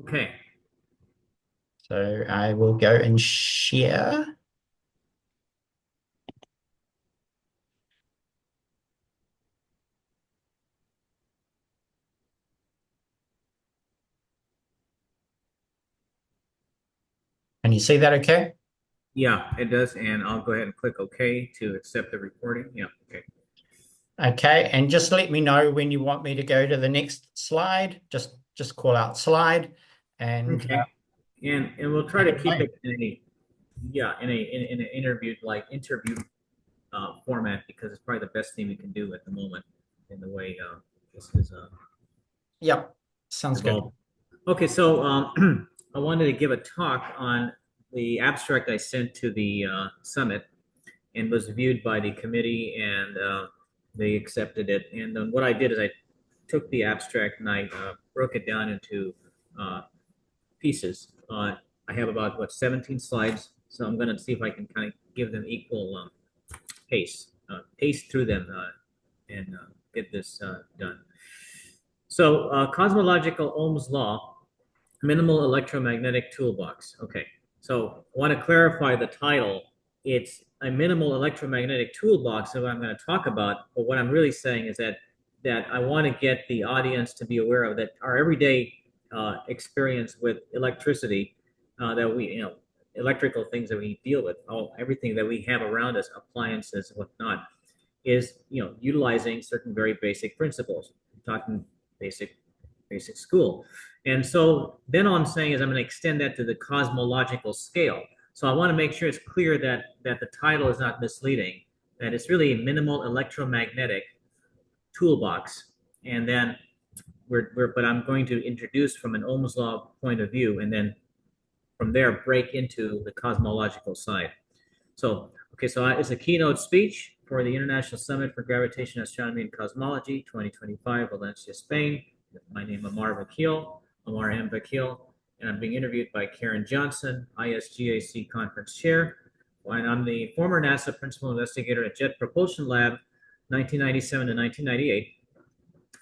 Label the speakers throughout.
Speaker 1: Okay.
Speaker 2: So I will go and share. Can you see that okay?
Speaker 1: Yeah, it does. And I'll go ahead and click OK to accept the recording. Yeah. Okay.
Speaker 2: Okay, and just let me know when you want me to go to the next slide. Just call out slide and
Speaker 1: Okay. And we'll try
Speaker 2: take
Speaker 1: to
Speaker 2: it
Speaker 1: keep
Speaker 2: away.
Speaker 1: it in a yeah in an interview format because it's probably the best thing we can do at the moment in the way this is
Speaker 2: Yep, sounds good.
Speaker 1: evolved. Okay, so I wanted to give a talk on the abstract I sent to the summit and was viewed by the committee, and they accepted it. And what I did is I took the abstract and I broke it down into uh, pieces. I have about 17 slides, so I'm going to see if I can kind of give them equal pace through them, and get this done. So, cosmological Ohm's law, minimal electromagnetic toolbox. Okay, so I want to clarify the title. It's a minimal electromagnetic toolbox that I'm going to talk about, but what I'm really saying is that I want to get the audience to be aware of that our everyday experience with electricity, that electrical things that we deal with, everything that we have around us, appliances and whatnot, is utilizing certain very basic principles. I'm talking basic basic school. And so then all I'm saying is I'm going to extend that to the cosmological scale. So I want to make sure it's clear that the title is not misleading, that it's really a minimal electromagnetic toolbox. And then but I'm going to introduce from an Ohm's law point of view, and then from there break into the cosmological side. So, okay, so it's a keynote speech for the International Summit for Gravitational Astronomy and Cosmology 2025, Valencia, Spain. My name is Amar Vakil, Amar M. Vakil, and I'm being interviewed by Karen Johnson, ISGAC Conference Chair. And I'm the former NASA Principal Investigator at Jet Propulsion Lab, 1997 to 1998,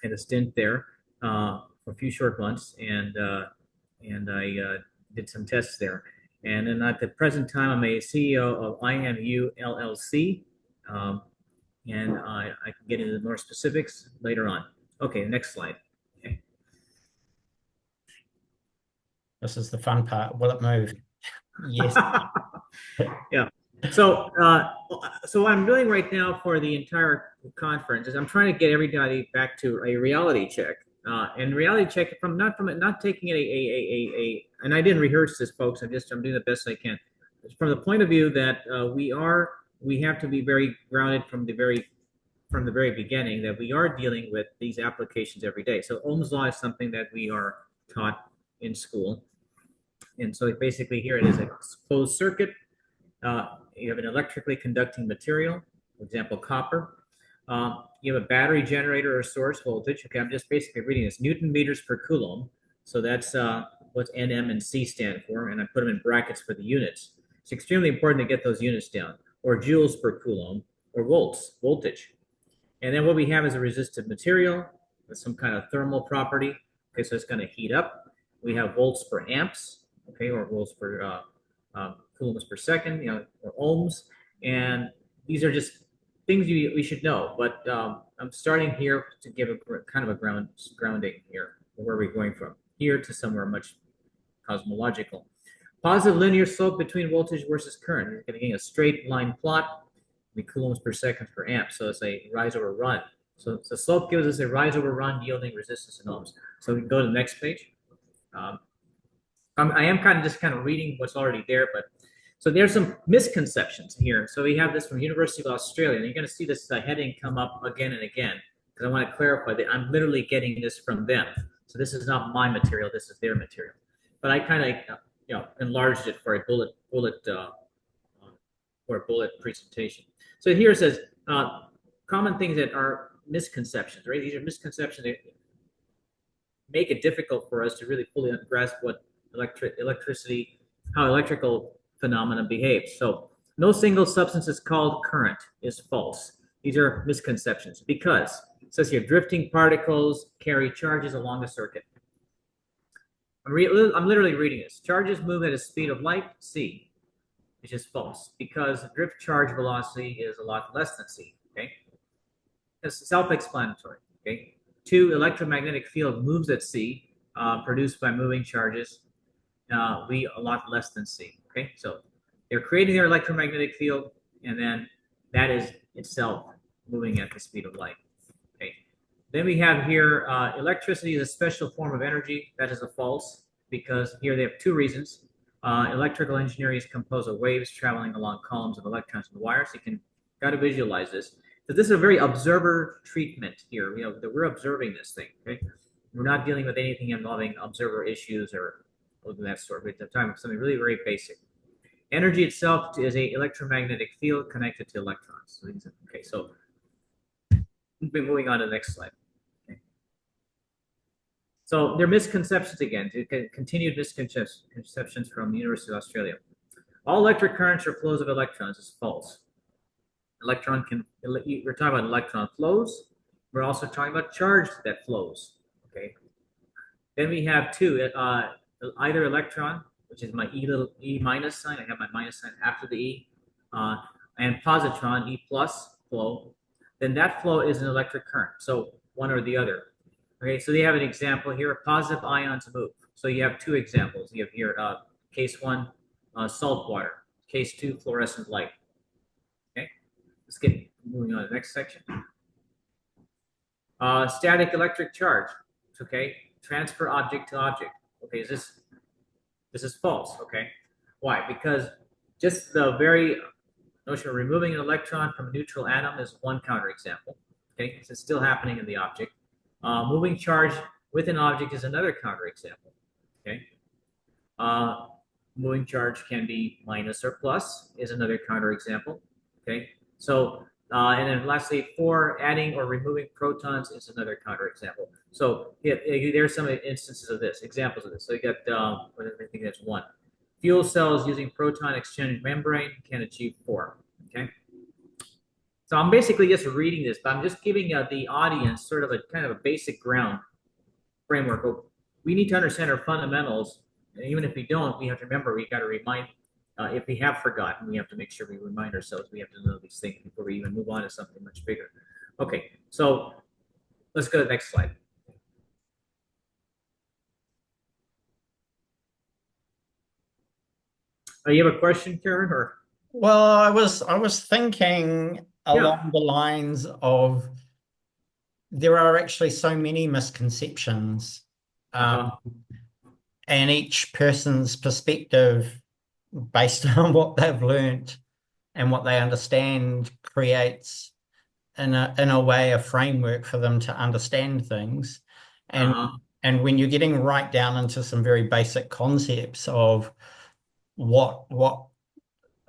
Speaker 1: and a stint there for a few short months, and I did some tests there. And then at the present time, I'm a CEO of IMU LLC, and I can get into more specifics later on. Okay, next slide. Okay.
Speaker 2: This is the fun part. Will it move? Yes.
Speaker 1: Yeah. So what I'm doing right now for the entire conference is I'm trying to get everybody back to a reality check. And reality check from not taking it and I didn't rehearse this, folks. I'm doing the best I can. From the point of view that we have to be very grounded from the very beginning that we are dealing with these applications every day. So Ohm's law is something that we are taught in school. And so basically here it is a closed circuit. You have an electrically conducting material, for example, copper. You have a battery generator or source voltage. Okay, I'm just basically reading this. Newton meters per coulomb. So that's what NM and C stand for, and I put them in brackets for the units. It's extremely important to get those units down, or joules per coulomb, or voltage. And then what we have is a resistive material with some kind of thermal property. Okay, so it's going to heat up. We have volts per amps, okay, or volts per coulombs per second, or ohms. And these are just things we should know. But I'm starting here to give a kind of a grounding here, where we're going from here to somewhere much cosmological. Positive linear slope between voltage versus current. You're getting a straight line plot, the coulombs per second per amp. So it's a rise over run. So the slope gives us a rise over run yielding resistance in ohms. So we can go to the next page. Um, I am kind of reading what's already there, but so there's some misconceptions here. So we have this from University of Australia, and you're going to see this heading come up again and again because I want to clarify that I'm literally getting this from them. So this is not my material; this is their material. But I kind of enlarged it for a bullet presentation. So here it says common things that are misconceptions. Right, these are misconceptions that make it difficult for us to really fully grasp what electricity, how electrical phenomena behaves. So no single substance is called current is false. These are misconceptions because it says here drifting particles carry charges along a circuit. I'm literally reading this. Charges move at a speed of light, c, which is false because drift charge velocity is a lot less than c. Okay, it's self-explanatory. Okay, 2, electromagnetic field moves at c, produced by moving charges, v a lot less than c. Okay, so they're creating their electromagnetic field, and then that is itself moving at the speed of light. Okay. Then we have here electricity is a special form of energy. That is a false because here they have two reasons. Electrical engineering is composed of waves traveling along columns of electrons and wires. You can got to visualize this. So this is a very observer treatment here. You know, that we're observing this thing. Okay, we're not dealing with anything involving observer issues or that sort. We're talking about something really very basic. Energy itself is a electromagnetic field connected to electrons. Okay, so we'll be moving on to the next slide. So there are misconceptions again, continued misconceptions from the University of Australia. All electric currents are flows of electrons is false. We're talking about electron flows. We're also talking about charge that flows. Okay. Then we have two, either electron, which is my E minus sign. I have my minus sign after the E, and positron, E plus flow. Then that flow is an electric current. So one or the other. Okay, so they have an example here, positive ions move. So you have two examples. You have here, case 1, salt water. Case 2, fluorescent light. Okay, let's get moving on to the next section. Static electric charge. Okay, transfer object to object. Okay, this is false. Okay, why? Because just the very notion of removing an electron from a neutral atom is one counterexample. Okay, it's still happening in the object. Moving charge with an object is another counterexample. Okay. Moving charge can be minus or plus is another counterexample. Okay. So, and then lastly, 4, adding or removing protons is another counterexample. So there's some instances of this, examples of this. So you got, I think that's 1. Fuel cells using proton exchange membrane can achieve 4. Okay. So I'm basically just reading this, but I'm just giving the audience sort of a kind of a basic ground framework. We need to understand our fundamentals, and even if we don't, we have to remember we got to remind. If we have forgotten, we have to make sure we remind ourselves. We have to know these things before we even move on to something much bigger. Okay, so let's go to the next slide. You have a question, Karen, or?
Speaker 2: Well, I was thinking along the lines of there are actually so many misconceptions, and each person's perspective based on what they've learned and what they understand creates in a way a framework for them to understand things. And when you're getting right down into some very basic concepts of what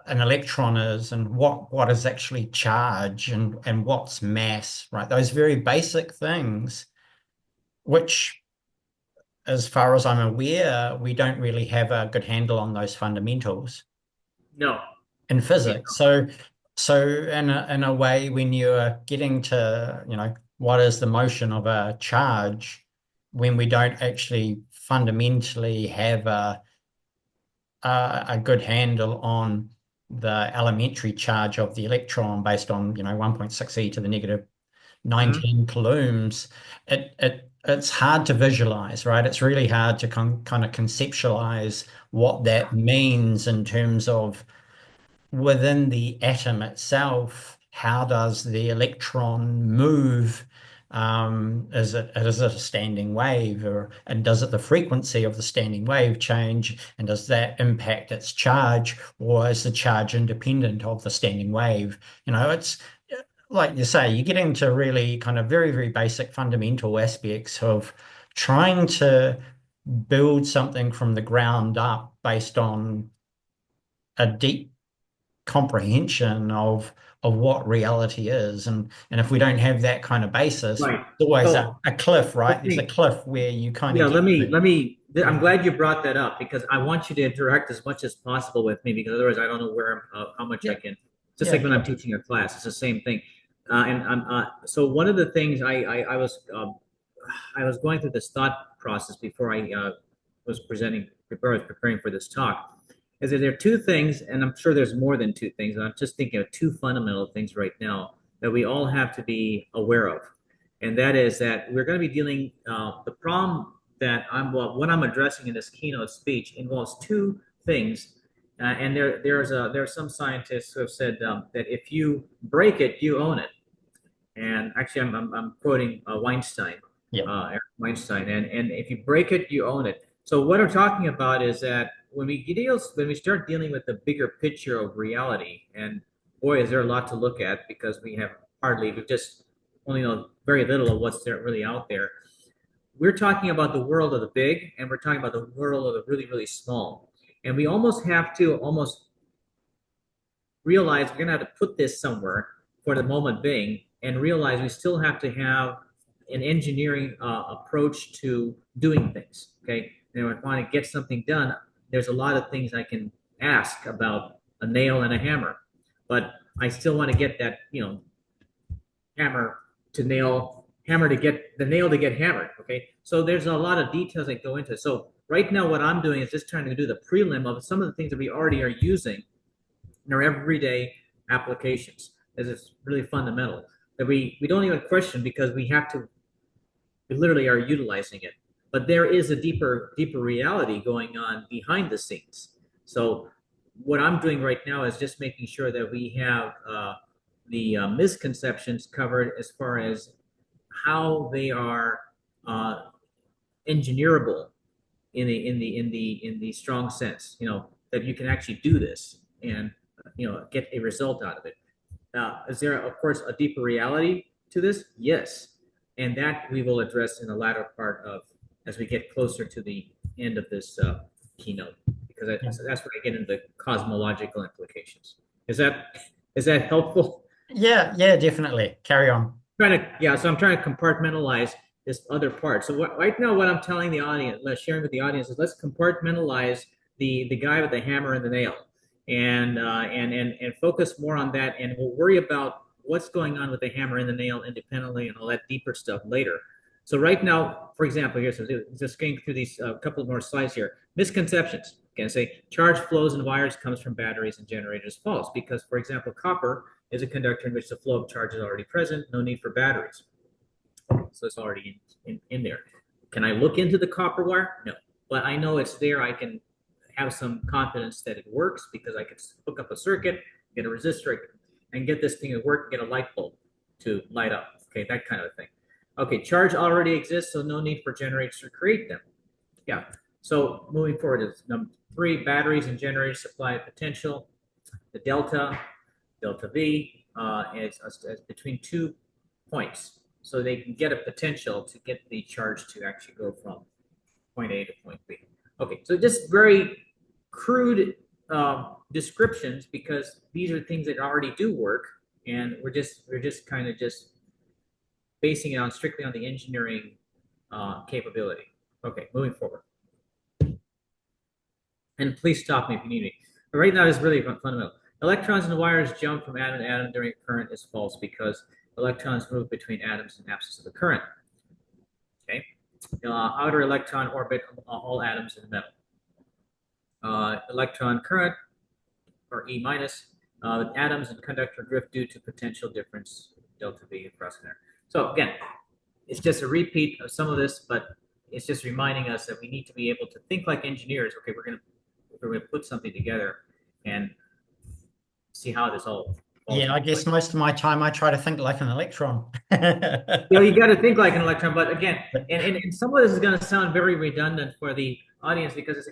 Speaker 2: an electron is and what is actually charge and what's mass, right? Those very basic things, which, as far as I'm aware, we don't really have a good handle on those fundamentals.
Speaker 1: No.
Speaker 2: In physics. So in a way, when you're getting to, you know, what is the motion of a charge, when we don't actually fundamentally have a good handle on the elementary charge of the electron based on, you know, 1.6 e to the negative 19 coulombs, it's hard to visualize, right? It's really hard to kind of conceptualize what that means in terms of within the atom itself. How does the electron move? Is it a standing wave, and does it the frequency of the standing wave change, and does that impact its charge, or is the charge independent of the standing wave? You know, it's like you say, you get into really kind of very, very basic fundamental aspects of trying to build something from the ground up based on a deep comprehension of what reality is, and if we don't have that kind of basis,
Speaker 1: right,
Speaker 2: it's always a cliff, right? There's a cliff where you kind of
Speaker 1: let me I'm glad you brought that up because I want you to interact as much as possible with me, because otherwise I don't know where how much I can, just like when I'm teaching a class, it's the same thing. And I'm so one of the things I was going through this thought process before I was preparing for this talk, is that there are two things, and I'm sure there's more than two things. I'm just thinking of two fundamental things right now that we all have to be aware of, and that is that we're going to be dealing the problem that what I'm addressing in this keynote speech involves two things, and there are some scientists who have said that if you break it, you own it. And actually, I'm quoting Weinstein,
Speaker 2: Yeah.
Speaker 1: Eric Weinstein, and if you break it, you own it. So what I'm talking about is that when we start dealing with the bigger picture of reality, and boy, is there a lot to look at because we just only know very little of what's there really out there. We're talking about the world of the big, and we're talking about the world of the really, really small. And we almost have to almost realize we're going to have to put this somewhere for the moment being, and realize we still have to have an engineering approach to doing things. Okay, and if I want to get something done, there's a lot of things I can ask about a nail and a hammer, but I still want to get that, hammer to nail, hammer to get the nail to get hammered. Okay, so there's a lot of details that go into it. So right now, what I'm doing is just trying to do the prelim of some of the things that we already are using in our everyday applications. This is really fundamental that we don't even question because we literally are utilizing it. But there is a deeper reality going on behind the scenes. So what I'm doing right now is just making sure that we have the misconceptions covered as far as how they are engineerable in the strong sense. That you can actually do this and get a result out of it. Is there, of course, a deeper reality to this? Yes. And that we will address in the latter part of as we get closer to the end of this keynote, because that's where I get into the cosmological implications. Is that helpful?
Speaker 2: Yeah, definitely. Carry on.
Speaker 1: So I'm trying to compartmentalize this other part. So right now, what I'm telling the audience, sharing with the audience, is let's compartmentalize the guy with the hammer and the nail, and focus more on that, and we'll worry about what's going on with the hammer and the nail independently and all that deeper stuff later. So right now, for example, here's just going through these couple more slides here. Misconceptions. Can say charge flows in wires comes from batteries and generators. False, because for example, copper is a conductor in which the flow of charge is already present. No need for batteries. So it's already in there. Can I look into the copper wire? No, but I know it's there. I can have some confidence that it works because I can hook up a circuit, get a resistor, and get this thing to work, get a light bulb to light up. Okay, that kind of thing. Okay, charge already exists, so no need for generators to create them. Yeah. So moving forward is number 3, batteries and generators supply potential. The delta V, is between 2 points. So they can get a potential to get the charge to actually go from point A to point B. Okay, so just very crude descriptions because these are things that already do work, and we're just kind of just basing it on strictly on the engineering capability. Okay, moving forward. And please stop me if you need me. But right now is really fundamental. Electrons and wires jump from atom to atom during current is false because electrons move between atoms in absence of the current. Okay, outer electron orbit all atoms in the metal. Electron current, or E minus, atoms and conductor drift due to potential difference, delta V across there. So again, it's just a repeat of some of this, but it's just reminding us that we need to be able to think like engineers. Okay, we're gonna put something together and see how this all.
Speaker 2: Yeah, I guess most of my time I try to think like an electron.
Speaker 1: You got to think like an electron, but again, and some of this is going to sound very redundant for the audience because this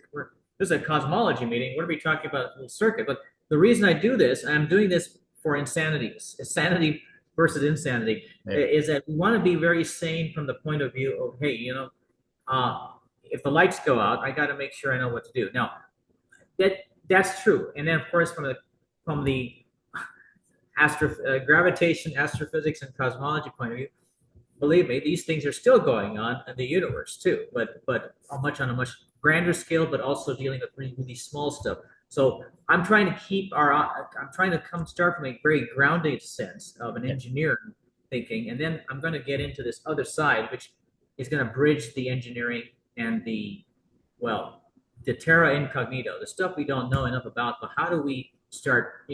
Speaker 1: is a cosmology meeting. What are we talking about? A circuit. But the reason I do this, I'm doing this for insanity versus insanity, is that we want to be very sane from the point of view of, hey, if the lights go out, I got to make sure I know what to do. Now, that's true, and then of course from the gravitation, astrophysics, and cosmology point of view, believe me, these things are still going on in the universe too, but on a much grander scale, but also dealing with really small stuff. So I'm trying to start from a very grounded sense of an engineer thinking, and then I'm going to get into this other side, which is going to bridge the engineering and the well, the terra incognito, the stuff we don't know enough about, but how do we start,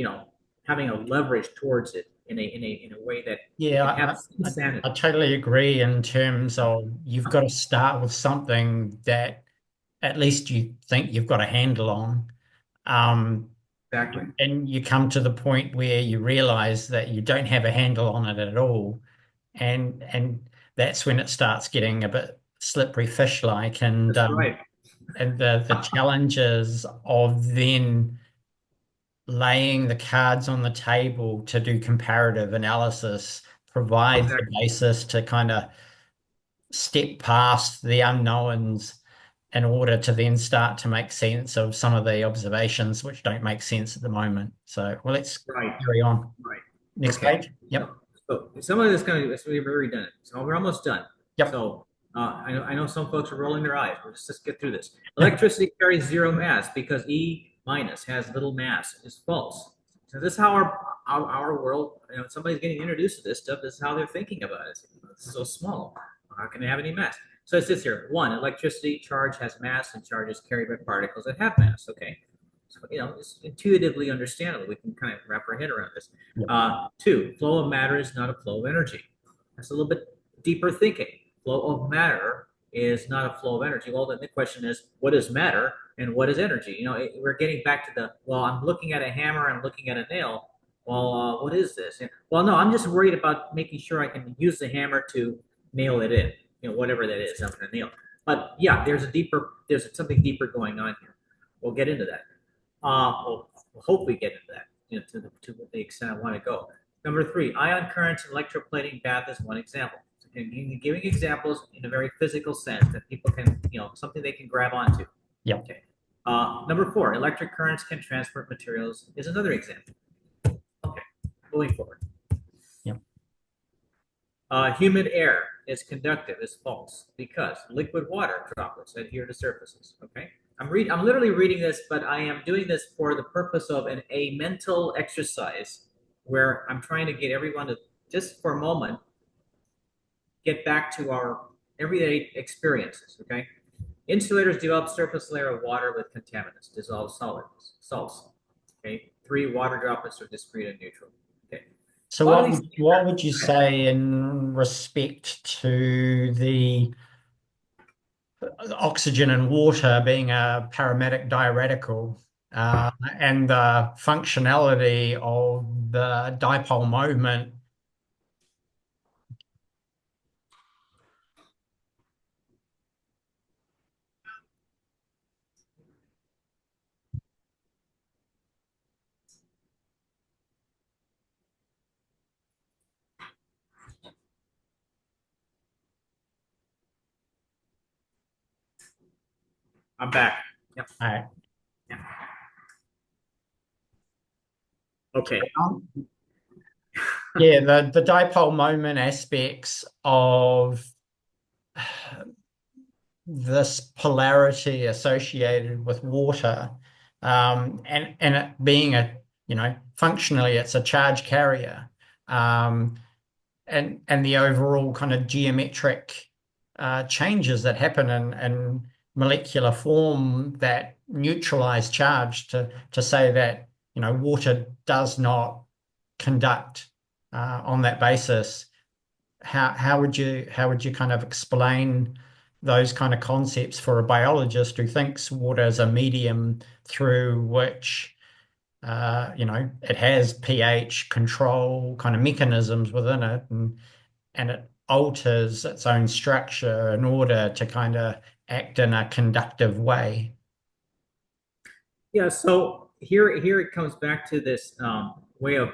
Speaker 1: having a leverage towards it in a way that we
Speaker 2: Yeah,
Speaker 1: can have some
Speaker 2: I
Speaker 1: sanity?
Speaker 2: totally agree in terms of you've got to start with something that at least you think you've got a handle on. Um,
Speaker 1: Exactly.
Speaker 2: and you come to the point where you realize that you don't have a handle on it at all. And that's when it starts getting a bit slippery fish like
Speaker 1: That's right.
Speaker 2: and the challenges of then laying the cards on the table to do comparative analysis provides the
Speaker 1: Exactly.
Speaker 2: basis to kind of step past the unknowns in order to then start to make sense of some of the observations which don't make sense at the moment. So, well, let's
Speaker 1: Right.
Speaker 2: carry on.
Speaker 1: Right.
Speaker 2: Next
Speaker 1: Okay.
Speaker 2: page.
Speaker 1: So,
Speaker 2: Yep.
Speaker 1: so some of this kind of we've already done it. So we're almost done.
Speaker 2: Yep.
Speaker 1: So I know some folks are rolling their eyes. Let's get through this. Electricity carries zero mass because E minus has little mass. Is false. So this is how our world. Somebody's getting introduced to this stuff. This is how they're thinking about it. It's so small. How can it have any mass? So it says here: one, electricity charge has mass, and charge is carried by particles that have mass. Okay. So, it's intuitively understandable. We can kind of wrap our head around this.
Speaker 2: Yep.
Speaker 1: Two, flow of matter is not a flow of energy. That's a little bit deeper thinking. Flow of matter is not a flow of energy. Well, then the question is, what is matter and what is energy? We're getting back to well, I'm looking at a hammer, I'm looking at a nail. Well, what is this? Well, no, I'm just worried about making sure I can use the hammer to nail it in, whatever that is, I'm going to nail. But yeah, there's something deeper going on here. We'll get into that. We'll hope we get into that, to the extent I want to go. Number three, ion currents and electroplating bath is one example. Giving examples in a very physical sense that people can, something they can grab onto.
Speaker 2: Yep.
Speaker 1: Okay. Number four, electric currents can transport materials is another example. Okay, moving forward.
Speaker 2: Yep.
Speaker 1: Humid air is conductive is false because liquid water droplets adhere to surfaces. Okay. I'm literally reading this, but I am doing this for the purpose of a mental exercise where I'm trying to get everyone to just for a moment get back to our everyday experiences. Okay. Insulators develop surface layer of water with contaminants, dissolved salts. Okay. Three, water droplets are discrete and neutral. Okay.
Speaker 2: So
Speaker 1: All these
Speaker 2: what would you say in respect to the oxygen and water being a paramedic diuretical and the functionality of the dipole moment?
Speaker 1: I'm back. Yep.
Speaker 2: Uh,
Speaker 1: Yeah. Okay.
Speaker 2: yeah, the dipole moment aspects of this polarity associated with water, and it being functionally it's a charge carrier, and the overall kind of geometric changes that happen in molecular form that neutralize charge to say that water does not conduct on that basis. How would you kind of explain those kind of concepts for a biologist who thinks water is a medium through which it has pH control kind of mechanisms within it, and it alters its own structure in order to kind of act in a conductive way.
Speaker 1: Yeah. So here it comes back to this way of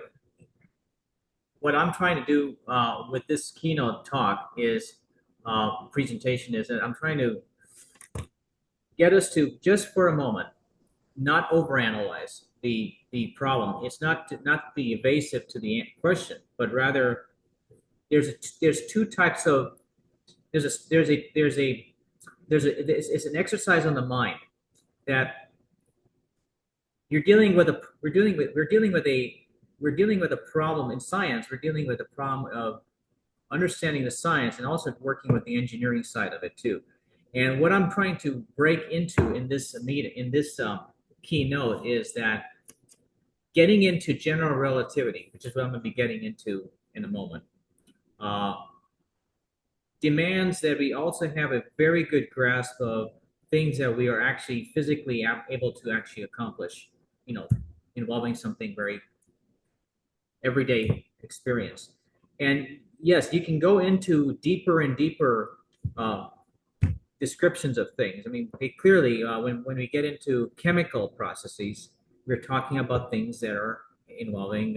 Speaker 1: what I'm trying to do with this keynote talk is presentation is that I'm trying to get us to just for a moment not overanalyze the problem. It's not be evasive to the question, but rather there's two types of it's an exercise on the mind that we're dealing with a problem in science. We're dealing with a problem of understanding the science and also working with the engineering side of it too. And what I'm trying to break into in this meeting, in this keynote, is that getting into general relativity, which is what I'm going to be getting into in a moment, uh, demands that we also have a very good grasp of things that we are actually physically able to actually accomplish, you know, involving something very everyday experience. And yes, you can go into deeper and deeper uh, descriptions of things. I mean, clearly, when we get into chemical processes, we're talking about things that are involving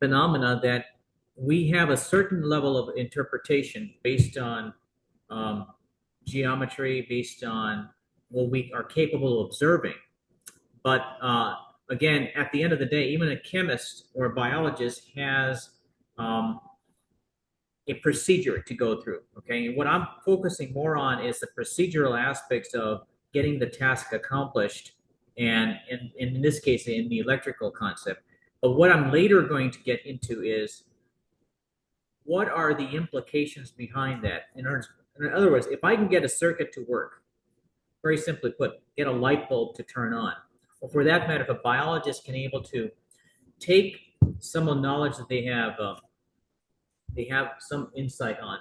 Speaker 1: phenomena that we have a certain level of interpretation based on um, geometry, based on what we are capable of observing. But again, at the end of the day, even a chemist or a biologist has um, a procedure to go through. Okay. And what I'm focusing more on is the procedural aspects of getting the task accomplished. And in this case, in the electrical concept. But what I'm later going to get into is what are the implications behind that? In other words, if I can get a circuit to work, very simply put, get a light bulb to turn on, or for that matter, if a biologist can able to take some of the knowledge that they have some insight on,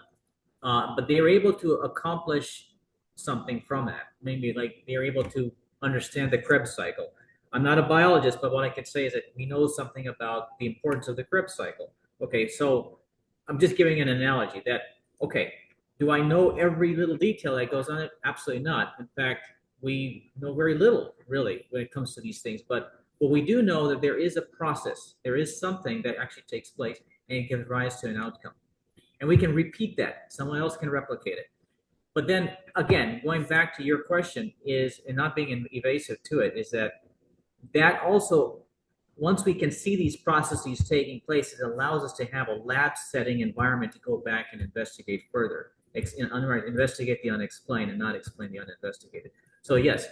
Speaker 1: but they are able to accomplish something from that. Maybe like they're able to understand the Krebs cycle. I'm not a biologist, but what I could say is that we know something about the importance of the Krebs cycle. Okay, so I'm just giving an analogy that, okay, do I know every little detail that goes on it? Absolutely not. In fact, we know very little really when it comes to these things. But what we do know that there is a process, there is something that actually takes place and it gives rise to an outcome. And we can repeat that. Someone else can replicate it. But then again, going back to your question is, and not being evasive to it, is that also, once we can see these processes taking place, it allows us to have a lab setting environment to go back and investigate further, investigate the unexplained and not explain the uninvestigated. So yes,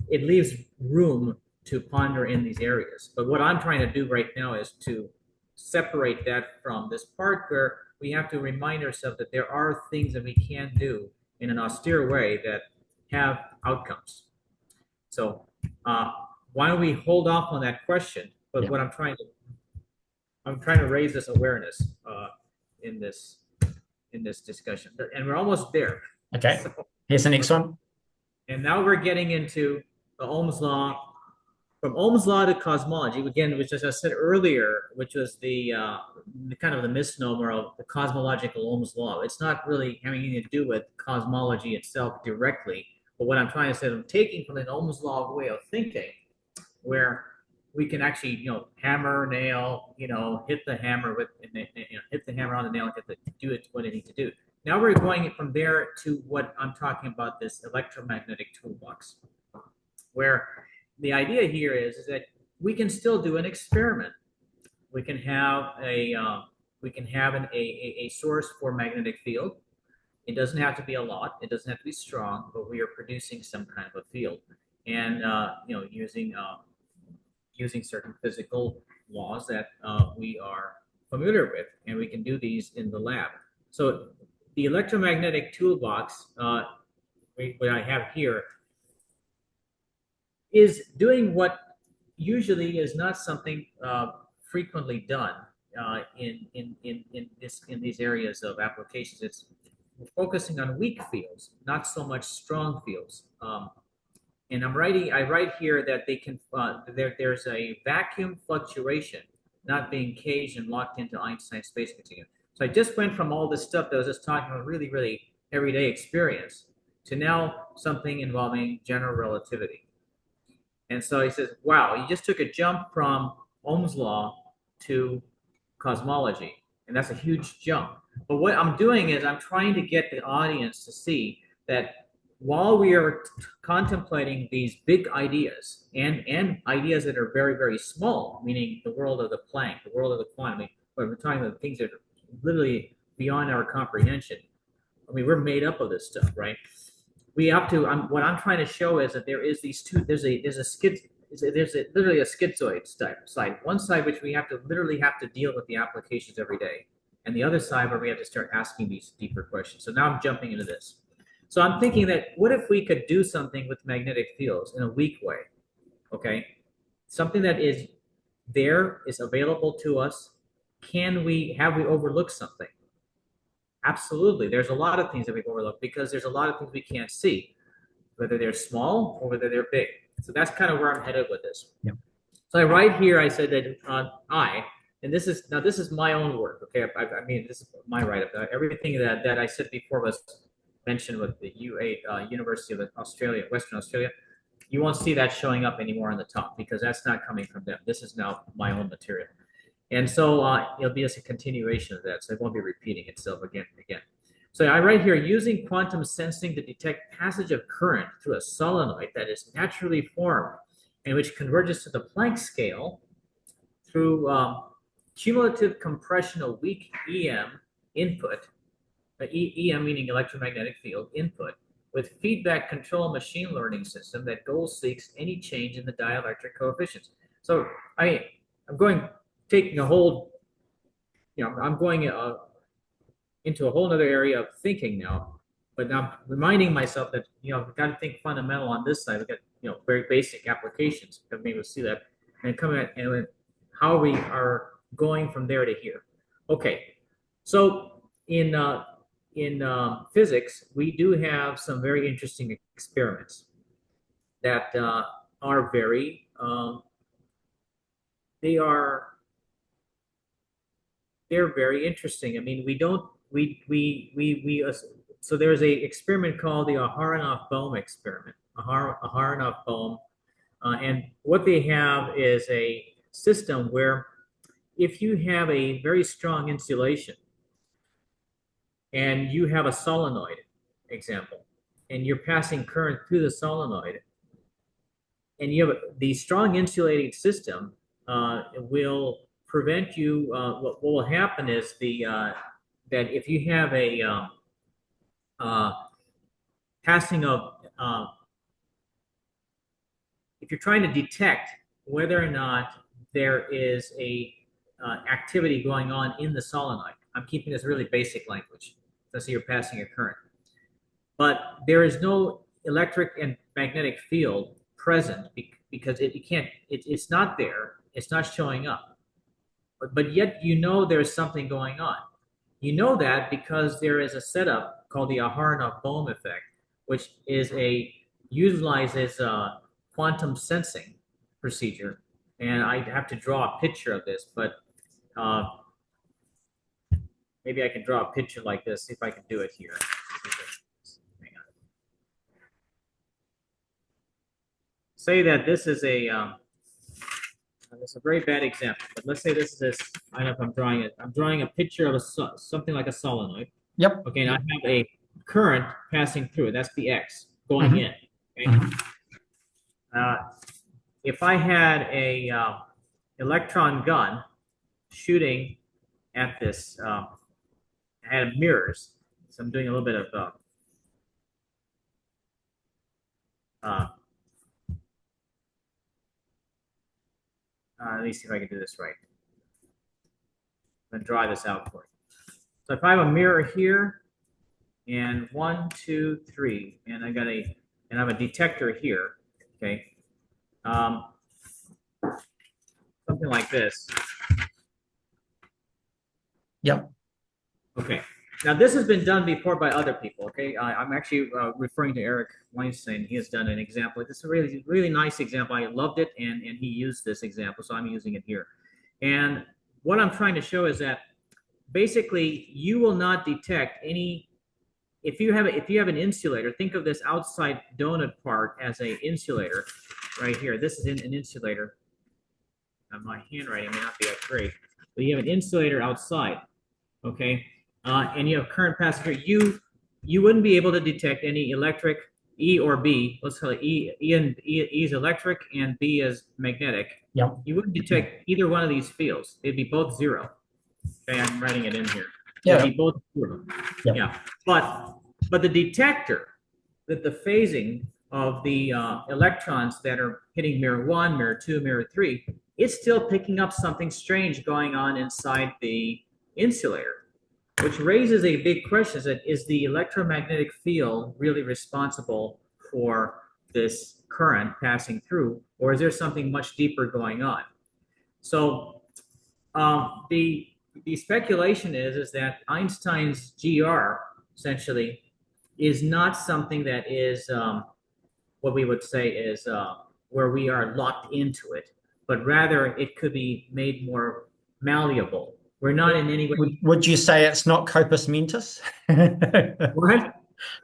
Speaker 1: it leaves room to ponder in these areas. But what I'm trying to do right now is to separate that from this part where we have to remind ourselves that there are things that we can do in an austere way that have outcomes. So why don't we hold off on that question? But
Speaker 2: Yeah.
Speaker 1: what I'm trying to raise this awareness in this in this discussion, and we're almost there.
Speaker 2: Okay.
Speaker 1: So,
Speaker 2: Here's the next one.
Speaker 1: and now we're getting into the Ohm's law. From Ohm's law to cosmology, again, which as I said earlier, which was the kind of the misnomer of the cosmological Ohm's law. It's not really having anything to do with cosmology itself directly, but what I'm trying to say, I'm taking from an Ohm's law way of thinking, where we can actually, hammer, nail, hit the hammer with, hit the hammer on the nail and do it what it needs to do. Now we're going from there to what I'm talking about, this electromagnetic toolbox, where the idea here is that we can still do an experiment. We can have a source for magnetic field. It doesn't have to be a lot. It doesn't have to be strong, but we are producing some kind of a field, and using certain physical laws that we are familiar with, and we can do these in the lab. So the electromagnetic toolbox, what I have here, is doing what usually is not something frequently done in these areas of applications. It's focusing on weak fields, not so much strong fields. And I write here that they can there's a vacuum fluctuation not being caged and locked into Einstein's space continuum. So I just went from all this stuff that I was just talking about, really, really everyday experience, to now something involving general relativity. And so he says, wow, you just took a jump from Ohm's law to cosmology. And that's a huge jump. But what I'm doing is I'm trying to get the audience to see that while we are contemplating these big ideas and ideas that are very, very small, meaning the world of the Planck, the world of the quantum, but we're talking about things that are literally beyond our comprehension. I mean, we're made up of this stuff, right? We have to. What I'm trying to show is that there is these two. There's a literally a schizoid side. One side which we have to deal with the applications every day, and the other side where we have to start asking these deeper questions. So now I'm jumping into this. So I'm thinking that what if we could do something with magnetic fields in a weak way? Okay, something that is there, is available to us. Have we overlooked something? Absolutely. There's a lot of things that we've overlooked because there's a lot of things we can't see, whether they're small or whether they're big. So that's kind of where I'm headed with this.
Speaker 2: Yeah.
Speaker 1: So I write here, I said that and this is my own work. Okay, I mean, this is my write-up. Everything that I said before was mentioned with the University of Australia, Western Australia. You won't see that showing up anymore on the top because that's not coming from them. This is now my own material. And so it'll be just a continuation of that. So it won't be repeating itself again and again. So I write here, using quantum sensing to detect passage of current through a solenoid that is naturally formed and which converges to the Planck scale through cumulative compression of weak EM input, EM meaning electromagnetic field input, with feedback control machine learning system that goal seeks any change in the dielectric coefficients. So I'm taking a whole, I'm going into a whole other area of thinking now, but now I'm reminding myself that, we've got to think fundamental on this side. We've got, very basic applications to be able to see that and come at and how we are going from there to here. Okay, so in physics, we do have some very interesting experiments that are very, they're very interesting. I mean, so there's a experiment called the Aharonov-Bohm experiment, Aharonov-Bohm, and what they have is a system where if you have a very strong insulation and you have a solenoid example, and you're passing current through the solenoid, and you have the strong insulating system will prevent you. What will happen is that if you have a passing of, if you're trying to detect whether or not there is a activity going on in the solenoid, I'm keeping this really basic language. Let's say you're passing a current, but there is no electric and magnetic field present because it's not there. It's not showing up. But yet there's something going on. You know that because there is a setup called the Aharonov-Bohm effect, which utilizes quantum sensing procedure. And I have to draw a picture of this, but maybe I can draw a picture like this, see if I can do it here. Hang on. Say that this is it's a very bad example, but let's say this is I don't know if I'm drawing it. I'm drawing a picture of something like a solenoid.
Speaker 2: Yep.
Speaker 1: Okay, and I have a current passing through it. That's the X going in. Okay? If I had a electron gun shooting at this, I had mirrors. So I'm doing a little bit of let me see if I can do this right. I'm gonna draw this out for you. So if I have a mirror here, and 1, 2, 3, and I have a detector here, okay, something like this.
Speaker 2: Yep.
Speaker 1: Okay. Now this has been done before by other people. Okay, I'm actually referring to Eric Weinstein. He has done an example. This is a really, really nice example. I loved it, and he used this example, so I'm using it here. And what I'm trying to show is that basically you will not detect any. If you have an insulator, think of this outside donut part as an insulator, right here. This is an insulator. My handwriting may not be that great, but you have an insulator outside. Okay. And you have current passing through, you wouldn't be able to detect any electric, E or B. Let's call it E is electric and B is magnetic.
Speaker 2: Yep.
Speaker 1: You wouldn't detect either one of these fields. They'd be both zero. Okay, I'm writing it in here.
Speaker 2: Yeah.
Speaker 1: They'd be both zero. Yep. Yeah. But the detector, that the phasing of the electrons that are hitting mirror 1, mirror 2, mirror 3, it's still picking up something strange going on inside the insulator. which raises a big question: is the electromagnetic field really responsible for this current passing through, or is there something much deeper going on? So the speculation is that Einstein's GR essentially is not something that is what we would say is where we are locked into it, but rather it could be made more malleable. We're not in any way.
Speaker 2: Would you say it's not corpus mentis?
Speaker 1: What?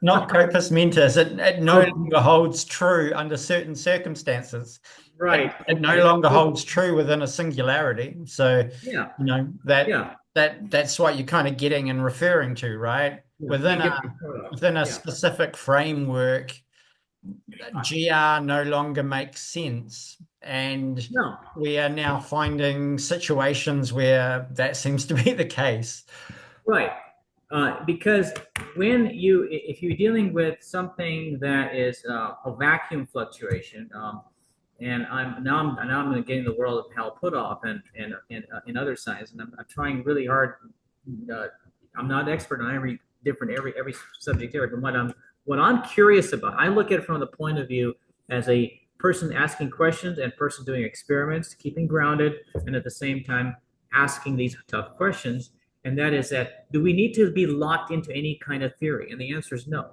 Speaker 2: Not corpus mentis. It no
Speaker 1: Oh,
Speaker 2: longer holds true under certain circumstances.
Speaker 1: right.
Speaker 2: It no
Speaker 1: Okay.
Speaker 2: longer holds true within a singularity. So,
Speaker 1: Yeah.
Speaker 2: you know, that
Speaker 1: Yeah.
Speaker 2: that's what you're kind of getting and referring to, right?
Speaker 1: Yeah.
Speaker 2: Within
Speaker 1: Can't
Speaker 2: a
Speaker 1: get the code off.
Speaker 2: within a
Speaker 1: Yeah.
Speaker 2: specific framework, GR no longer makes sense. And
Speaker 1: No.
Speaker 2: we are now finding situations where that seems to be the case.
Speaker 1: Right. Because if you're dealing with something that is a vacuum fluctuation, and now I'm going to get in the world of Hal Puthoff and other science, and I'm trying really hard. Uh, I'm not an expert on every subject area, but what I'm curious about, I look at it from the point of view as a person asking questions and person doing experiments, keeping grounded, and at the same time asking these tough questions. And that is that, do we need to be locked into any kind of theory? And the answer is no,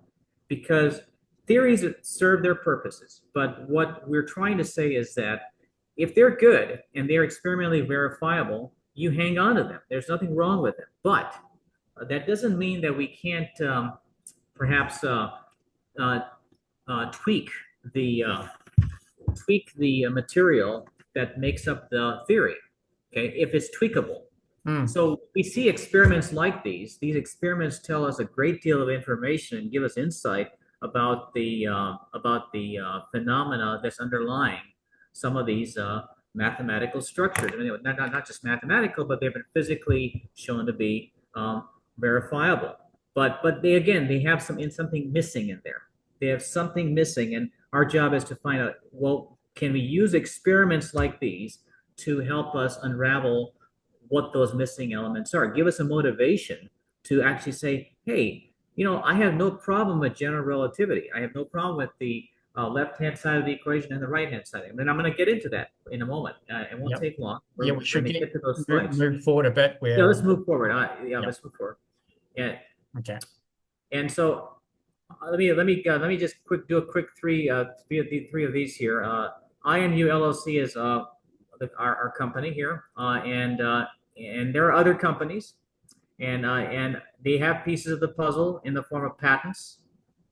Speaker 1: because theories serve their purposes. But what we're trying to say is that if they're good and they're experimentally verifiable, you hang on to them. There's nothing wrong with them. But that doesn't mean that we can't perhaps uh, tweak the material that makes up the theory. Okay, if it's tweakable.
Speaker 2: Mm.
Speaker 1: So we see experiments like these. These experiments tell us a great deal of information and give us insight about the phenomena that's underlying some of these mathematical structures. I mean, not just mathematical, but they've been physically shown to be verifiable. But they have something missing in there. They have something missing, and our job is to find out, well, can we use experiments like these to help us unravel what those missing elements are? Give us a motivation to actually say, hey, I have no problem with general relativity. I have no problem with the left-hand side of the equation and the right-hand side. I mean, I'm going to get into that in a moment. It won't
Speaker 2: Yep.
Speaker 1: take long.
Speaker 2: Yeah, we
Speaker 1: We're
Speaker 2: should
Speaker 1: going to get to those slides.
Speaker 2: move forward a bit
Speaker 1: Yeah,
Speaker 2: where
Speaker 1: let's move forward.
Speaker 2: Yep.
Speaker 1: Let's move forward. Yeah.
Speaker 2: Okay.
Speaker 1: And so let me just do a quick three of these here. IMU LLC is our company here, and there are other companies, and they have pieces of the puzzle in the form of patents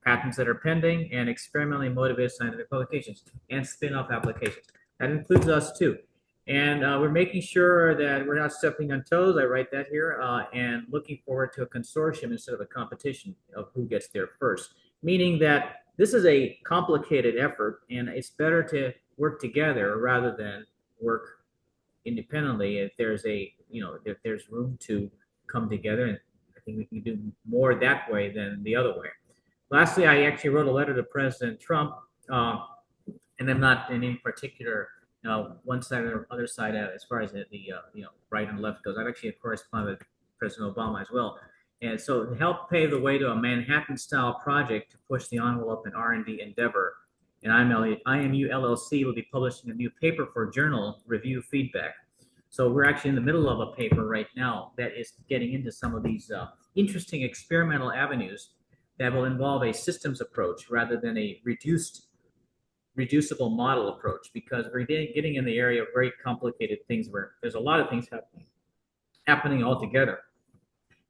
Speaker 1: that are pending, and experimentally motivated scientific publications and spin-off applications. That includes us too. And we're making sure that we're not stepping on toes. I write that here, and looking forward to a consortium instead of a competition of who gets there first. Meaning that this is a complicated effort, and it's better to work together rather than work independently. If there's room to come together, and I think we can do more that way than the other way. Lastly, I actually wrote a letter to President Trump, and I'm not in any particular one side or other side as far as the right and left goes. I've actually corresponded with President Obama as well, and so to help pave the way to a Manhattan-style project to push the envelope in R&D endeavor. And IMU LLC will be publishing a new paper for journal review feedback. So we're actually in the middle of a paper right now that is getting into some of these interesting experimental avenues that will involve a systems approach rather than a reducible model approach, because we're getting in the area of very complicated things where there's a lot of things happening all together.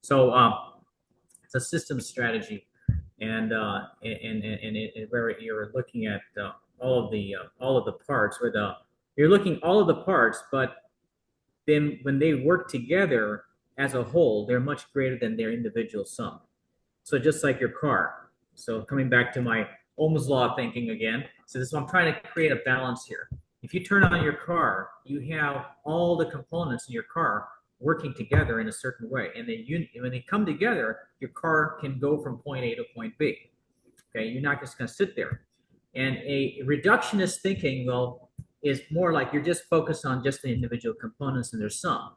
Speaker 1: So it's a systems strategy, and where you're looking at all of the parts, you're looking all of the parts, but then when they work together as a whole, they're much greater than their individual sum. So just like your car. So coming back to my Ohm's law thinking again. So I'm trying to create a balance here. If you turn on your car, you have all the components in your car working together in a certain way. And then when they come together, your car can go from point A to point B. Okay, you're not just going to sit there. And a reductionist thinking, is more like you're just focused on just the individual components and their sum.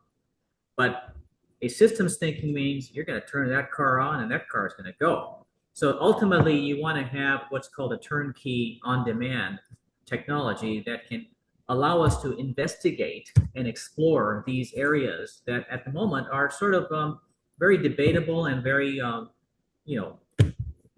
Speaker 1: But A systems thinking means you're going to turn that car on and that car is going to go. So ultimately, you want to have what's called a turnkey on-demand technology that can allow us to investigate and explore these areas that at the moment are sort of very debatable and very, you know,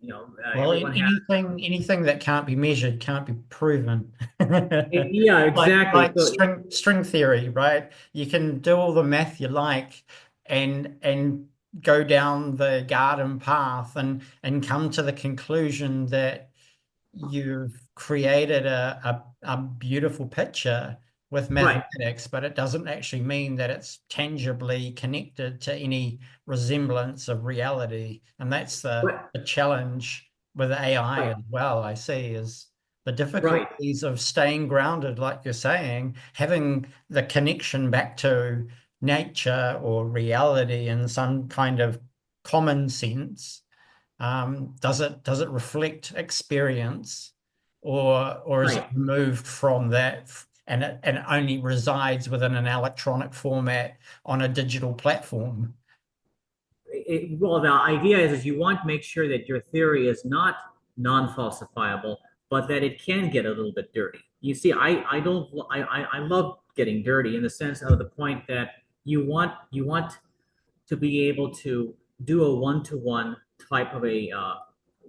Speaker 2: Well,
Speaker 1: everyone has.
Speaker 2: anything that can't be measured can't be proven.
Speaker 1: Yeah, exactly.
Speaker 2: Like
Speaker 1: So,
Speaker 2: string theory, right? You can do all the math you like and go down the garden path and come to the conclusion that you've created a beautiful picture with
Speaker 1: right,
Speaker 2: mathematics, but it doesn't actually mean that it's tangibly connected to any resemblance of reality. And that's
Speaker 1: but
Speaker 2: the challenge with AI
Speaker 1: right,
Speaker 2: as well, I see, is the
Speaker 1: right.
Speaker 2: difficulties of staying grounded, like you're saying, having the connection back to nature or reality in some kind of common sense. Does it reflect experience, or is it
Speaker 1: Right.
Speaker 2: removed from that and it only resides within an electronic format on a digital platform?
Speaker 1: Well, the idea is you want to make sure that your theory is not non-falsifiable, but that it can get a little bit dirty. You see, I don't I love getting dirty in the sense of the point that you want to be able to do a one-to-one type of a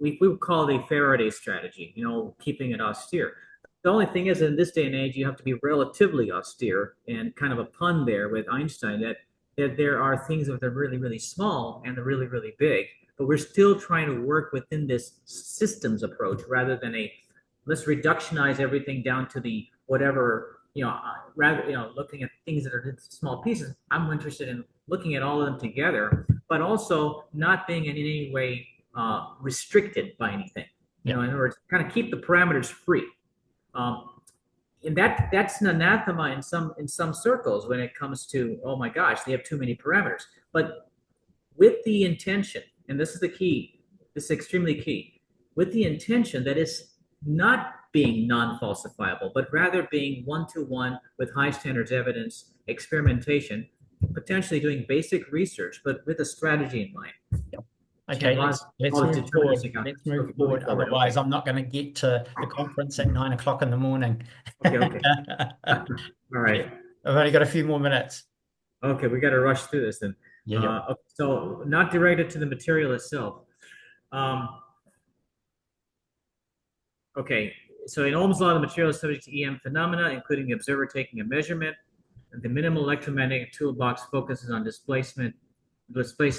Speaker 1: we would call it a Faraday strategy, keeping it austere. The only thing is, in this day and age, you have to be relatively austere, and kind of a pun there with Einstein that there are things that are really, really small and they're really, really big, but we're still trying to work within this systems approach rather than a let's reductionize everything down to the whatever, rather, looking at things that are in small pieces. I'm interested in looking at all of them together, but also not being in any way restricted by anything.
Speaker 2: Yeah.
Speaker 1: In other words, kind of keep the parameters free. Um, and that's an anathema in some circles when it comes to, oh my gosh, they have too many parameters. But with the intention, and this is the key, this is extremely key, with the intention that is not being non-falsifiable, but rather being one-to-one with high standards evidence, experimentation, potentially doing basic research, but with a strategy in mind.
Speaker 2: Okay, let's
Speaker 1: Cause
Speaker 2: move forward.
Speaker 1: deterministic
Speaker 2: Let's
Speaker 1: outcomes.
Speaker 2: move
Speaker 1: Okay, moving
Speaker 2: forward.
Speaker 1: forward.
Speaker 2: Otherwise,
Speaker 1: Okay.
Speaker 2: I'm not going to get to the conference at 9 o'clock in the morning.
Speaker 1: Okay. Okay. All right.
Speaker 2: I've only got a few more minutes.
Speaker 1: Okay. We got to rush through this then.
Speaker 2: Yeah, yeah.
Speaker 1: Okay, so not directed to the material itself. Um, okay. So in Ohm's law, the material is subject to EM phenomena, including the observer taking a measurement. The minimal electromagnetic toolbox focuses on displaced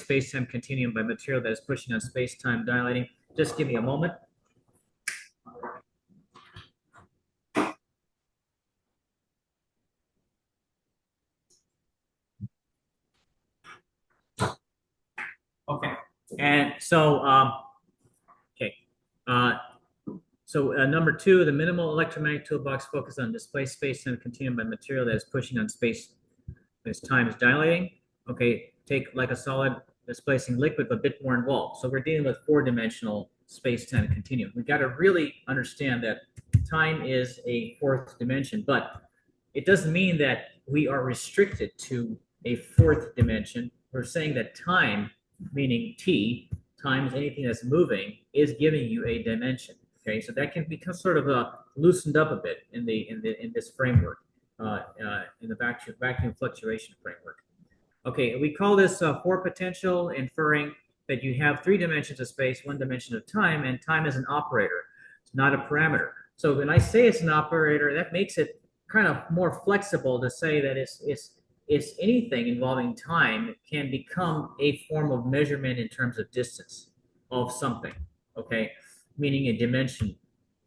Speaker 1: space-time continuum by material that is pushing on space-time dilating. Just give me a moment. Okay. And so, okay. Uh, so number two, the minimal electromagnetic toolbox focuses on displaced space-time continuum by material that is pushing on space as time is dilating. Okay, take like a solid displacing liquid, but a bit more involved. So we're dealing with four-dimensional space-time continuum. We've got to really understand that time is a fourth dimension, but it doesn't mean that we are restricted to a fourth dimension. We're saying that time, meaning t, times anything that's moving, is giving you a dimension. Okay, so that can become sort of loosened up a bit in this framework, in the vacuum fluctuation framework. Okay, we call this four potential, inferring that you have three dimensions of space, one dimension of time, and time is an operator. It's not a parameter. So when I say it's an operator, that makes it kind of more flexible to say that it's anything involving time can become a form of measurement in terms of distance of something. Okay, meaning a dimension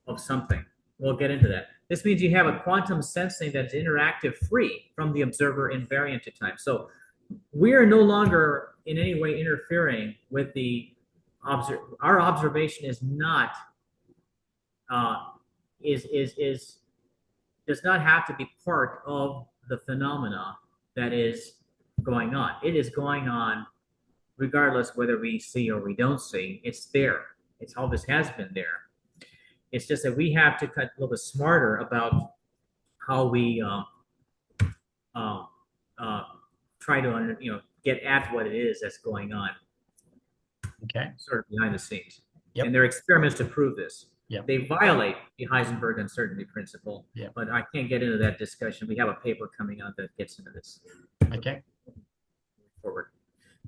Speaker 1: of something. We'll get into that. This means you have a quantum sensing that's interactive free from the observer invariant to time. So we are no longer in any way interfering with our observation is not uh, is does not have to be part of the phenomena that is going on. It is going on regardless whether we see or we don't see. It's there. It's always has been there. It's just that we have to cut a little bit smarter about how we uh, uh, try to get at what it is that's going on,
Speaker 2: Okay.
Speaker 1: sort of behind the scenes.
Speaker 2: Yep.
Speaker 1: And there are experiments to prove this.
Speaker 2: Yep.
Speaker 1: They violate the Heisenberg uncertainty principle,
Speaker 2: Yep.
Speaker 1: but I can't get into that discussion. We have a paper coming out that gets into this.
Speaker 2: Okay.
Speaker 1: Forward.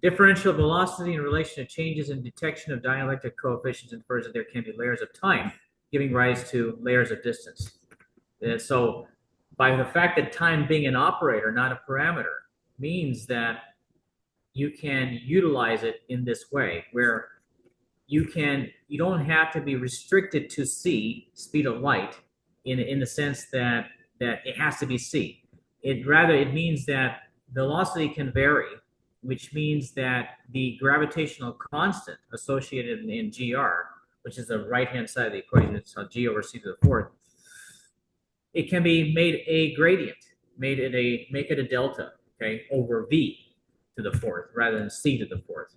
Speaker 1: Differential velocity in relation to changes in detection of dielectric coefficients infers that there can be layers of time, giving rise to layers of distance. And so by the fact that time being an operator, not a parameter, means that you can utilize it in this way, where you don't have to be restricted to c, speed of light, in the sense that it has to be c. It means that velocity can vary, which means that the gravitational constant associated in gr, which is the right-hand side of the equation, it's g over c to the fourth, it can be made a gradient, make it a delta, okay, over v to the fourth rather than c to the fourth.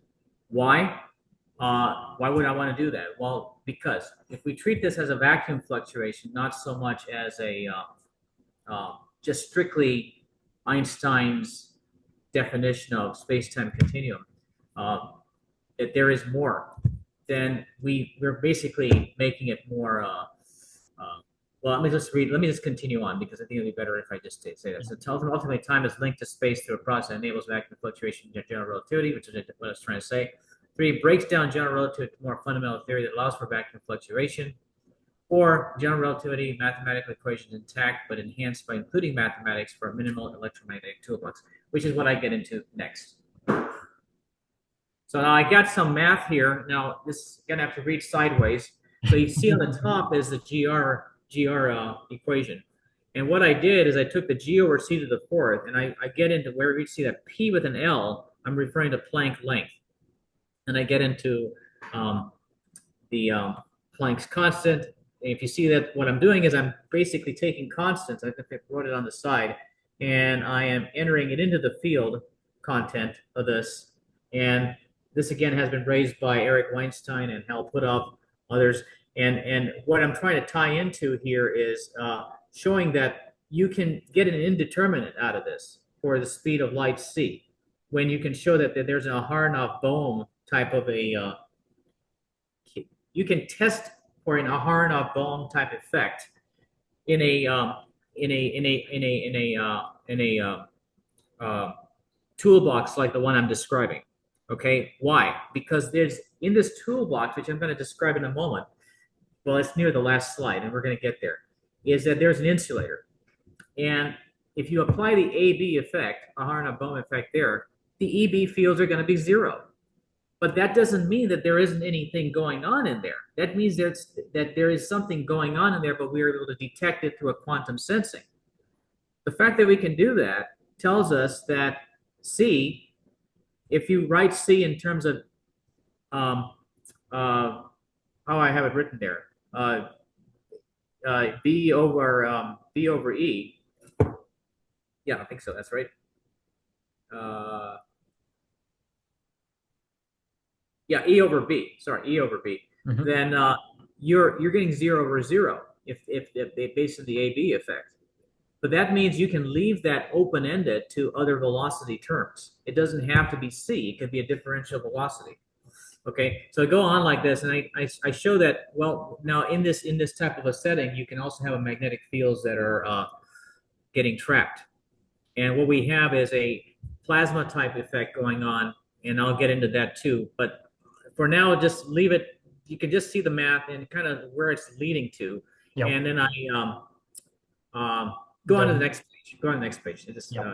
Speaker 1: Why? Why would I want to do that? Well, because if we treat this as a vacuum fluctuation, not so much as a just strictly Einstein's definition of space-time continuum, that there is more, then we're basically making it more. Well, let me just continue on, because I think it'd be better if I just say that. So ultimately, time is linked to space through a process that enables vacuum fluctuation in general relativity, which is what I was trying to say. 3, breaks down general relativity to more fundamental theory that allows for vacuum fluctuation. 4, general relativity, mathematical equations intact, but enhanced by including mathematics for a minimal electromagnetic toolbox, which is what I get into next. So now I got some math here. Now this is gonna have to read sideways. So you see on the top is the GR equation. And what I did is I took the G over C to the fourth, and I get into where you see that P with an L, I'm referring to Planck length. And I get into the Planck's constant. And if you see that what I'm doing is I'm basically taking constants, I think I wrote it on the side, and I am entering it into the field content of this. And this again has been raised by Eric Weinstein and Hal Puthoff, others. And what I'm trying to tie into here is showing that you can get an indeterminate out of this for the speed of light c, when you can show that there's a Aharonov-Bohm type of a, you can test for an Aharonov-Bohm type effect in a toolbox like the one I'm describing. Okay, why? Because there's in this toolbox, which I'm going to describe in a moment. Well, it's near the last slide, and we're going to get there. Is that there's an insulator, and if you apply the AB effect, Aharonov-Bohm effect there, the EB fields are going to be 0. But that doesn't mean that there isn't anything going on in there. That means that there is something going on in there, but we are able to detect it through a quantum sensing. The fact that we can do that tells us that C, if you write C in terms of how I have it written there, B over E. Yeah, I think so. That's right. Yeah, E over B. Sorry, E over B. Mm-hmm. Then you're getting 0 over 0 if based on the AB effect. But that means you can leave that open-ended to other velocity terms. It doesn't have to be C. It could be a differential velocity. Okay, so I go on like this, and I show that, well, now in this type of a setting, you can also have magnetic fields that are getting trapped. And what we have is a plasma type effect going on, and I'll get into that too. But for now, just leave it. You can just see the math and kind of where it's leading to. Yep. And then I go on to the next page. Go on to the next page. It just, yep.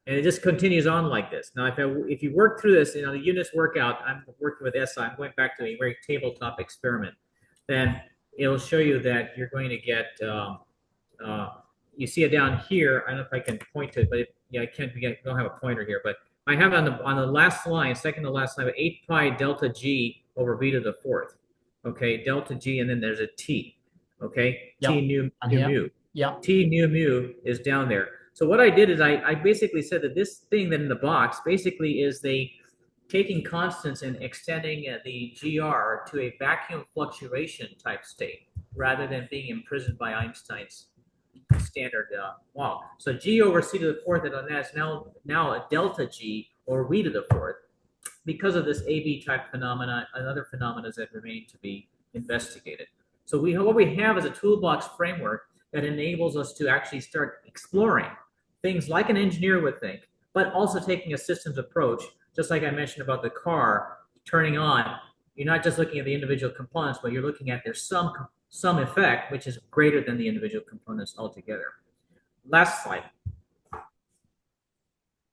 Speaker 1: And it just continues on like this. Now, if you work through this, the units work out. I'm working with SI. I'm going back to a very tabletop experiment. Then it'll show you that you're going to get, you see it down here. I don't know if I can point to it, but yeah, I can't. I don't have a pointer here, but I have on the last line, second to last line, 8 pi delta G over V to the fourth. Okay, delta G, and then there's a T. Okay, yep. T nu mu. Yep. T nu mu is down there. So what I did is I basically said that this thing that in the box basically is taking constants and extending the GR to a vacuum fluctuation type state rather than being imprisoned by Einstein's standard law. So G over C to the fourth, and that is now a delta G or we to the fourth, because of this AB type phenomena and other phenomena that remain to be investigated. So what we have is a toolbox framework that enables us to actually start exploring things like an engineer would think, but also taking a systems approach, just like I mentioned about the car turning on. You're not just looking at the individual components, but you're looking at there's some effect which is greater than the individual components altogether. Last slide.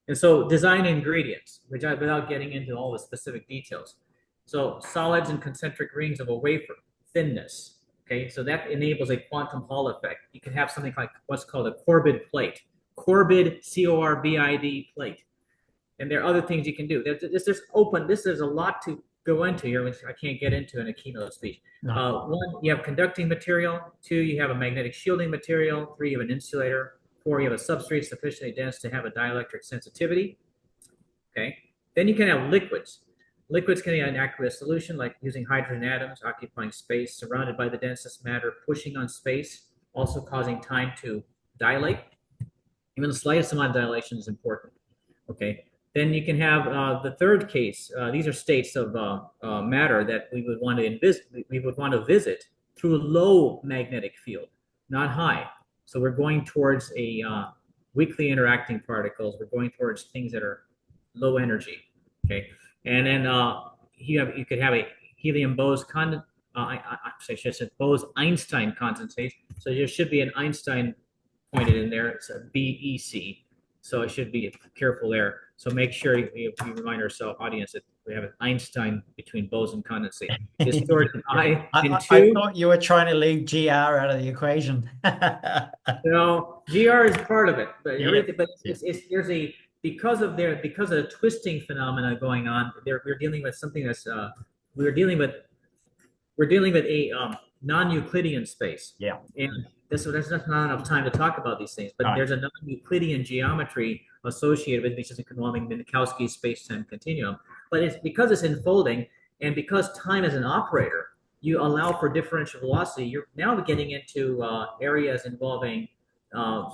Speaker 1: And so design ingredients, without getting into all the specific details. So solids and concentric rings of a wafer, thinness. Okay, so that enables a quantum Hall effect. You can have something like what's called a Corbid plate. Corbid, C-O-R-B-I-D plate. And there are other things you can do. There's a lot to go into here, which I can't get into in a keynote speech. No. One, you have conducting material. Two, you have a magnetic shielding material. Three, you have an insulator. Four, you have a substrate sufficiently dense to have a dielectric sensitivity. Okay. Then you can have liquids. Liquids can be an aqueous solution, like using hydrogen atoms, occupying space, surrounded by the densest matter, pushing on space, also causing time to dilate. Even the slightest amount of dilation is important. Okay. Then you can have the third case. These are states of matter that we would want to visit through a low magnetic field, not high. So we're going towards a weakly interacting particles. We're going towards things that are low energy. Okay, and then you could have a helium Bose Bose-Einstein condensate. So there should be an Einstein pointed in there. It's a BEC. So it should be careful there. So make sure we remind ourselves, audience, that we have an Einstein between Bose and condensate. It's stored in I
Speaker 2: thought you were trying to leave GR out of the equation.
Speaker 1: No, GR is part of it, but because of the twisting phenomena going on, we're dealing with something that's we're dealing with a non-Euclidean space.
Speaker 2: Yeah.
Speaker 1: And there's not enough time to talk about these things, but there's a non-Euclidean geometry associated with which is involving Minkowski's space-time continuum. But it's because it's unfolding, and because time is an operator, you allow for differential velocity. You're now getting into areas involving time,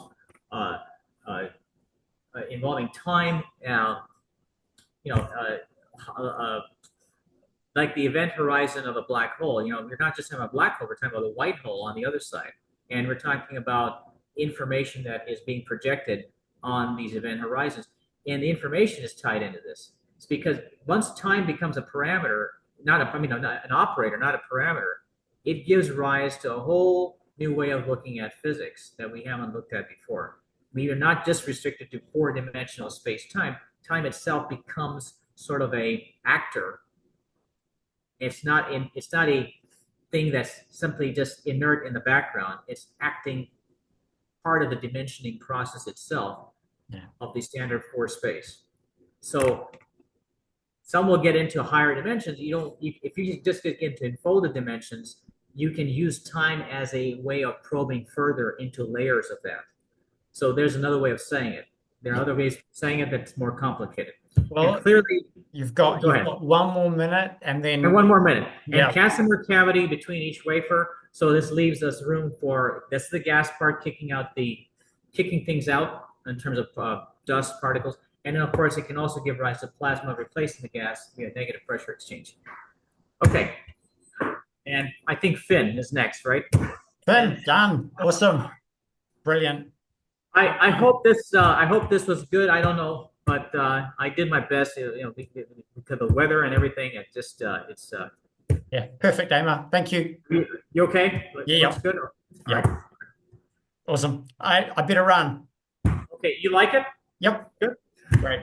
Speaker 1: like the event horizon of a black hole. You're not just having a black hole, we're talking about a white hole on the other side. And we're talking about information that is being projected on these event horizons. And the information is tied into this. It's because once time becomes a parameter, not an operator, not a parameter, it gives rise to a whole new way of looking at physics that we haven't looked at before. We are not just restricted to four-dimensional space-time. Time itself becomes sort of a actor. It's not a thing that's simply just inert in the background. It's acting part of the dimensioning process itself of the standard four space. So some will get into higher dimensions. If you just get into enfolded dimensions, you can use time as a way of probing further into layers of that. So there's another way of saying it. There are other ways of saying it that's more complicated.
Speaker 2: Well,
Speaker 1: and clearly,
Speaker 2: you've got one more minute, and
Speaker 1: one more minute. Yeah. And Casimir cavity between each wafer. So this leaves us room for that's the gas part kicking things out in terms of dust particles. And then, of course, it can also give rise to plasma replacing the gas via negative pressure exchange. Okay. And I think Finn is next, right?
Speaker 2: Finn, done. Awesome. Brilliant.
Speaker 1: I hope this was good. I don't know, but I did my best, because of the weather and everything. It just it's
Speaker 2: yeah, perfect, Amar. Thank you.
Speaker 1: You okay?
Speaker 2: Yeah.
Speaker 1: Looks good.
Speaker 2: Yeah. Right. Awesome. I better run.
Speaker 1: Okay, you like it?
Speaker 2: Yep.
Speaker 1: Good.
Speaker 2: Great.